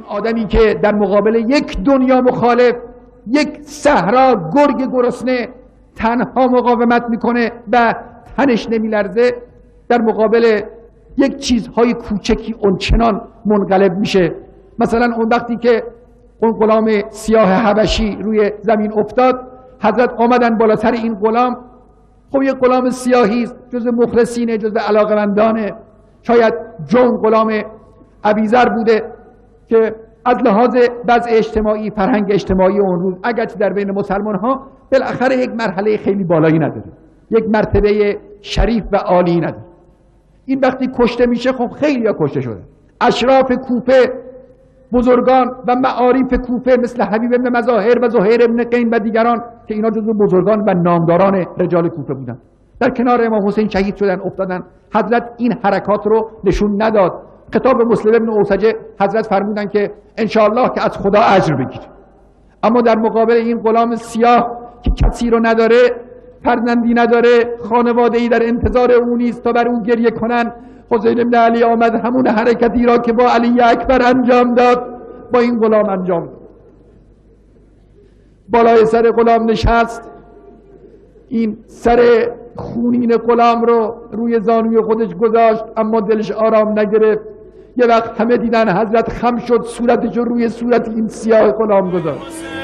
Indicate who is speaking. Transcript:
Speaker 1: آدمی که در مقابل یک دنیا مخالف، یک صحرا گرگ گرسنه تنها مقاومت میکنه و تنش نمیلرزه، در مقابل یک چیزهای کوچکی اونچنان منقلب میشه. مثلا اون وقتی که اون غلام سیاه حبشی روی زمین افتاد، حضرت آمدن بالا سر این غلام. خب یک غلام سیاهی است، جز مخلصینه، جز علاقمندانه. شاید جون غلام ابیذر بوده که از لحاظ وضع اجتماعی، فرهنگ اجتماعی اون روز اگرچه در بین مسلمان ها بالاخره یک مرحله خیلی بالایی نداره، یک مرتبه شریف و عالی نداره. این وقتی کشته میشه، خب خیلی ها کشته شده. اشراف کوفه، بزرگان و معارف کوفه مثل حبیب ابن مظاهر و زهیر ابن قین و دیگران که اینا جزو بزرگان و نامداران رجال کوفه بودن، در کنار امام حسین شهید شدن، افتادن. حضرت این حرکات رو نشون نداد. خطاب مسلم ابن اوسجه حضرت فرمودن که انشاءالله که از خدا اجر بگیره. اما در مقابل این غلام سیاه که کسی رو نداره، فرزندی نداره، خانواده‌ای در انتظار او نیست تا بر او گریه کنن، حسین بن علی آمد همون حرکتی را که با علی اکبر انجام داد با این غلام انجام داد. بالای سر غلام نشست، این سر خونین غلام رو روی زانوی خودش گذاشت، اما دلش آرام نگرفت. یه وقت همه دیدن حضرت خم شد، صورتش رو روی صورت این سیاه غلام گذاشت.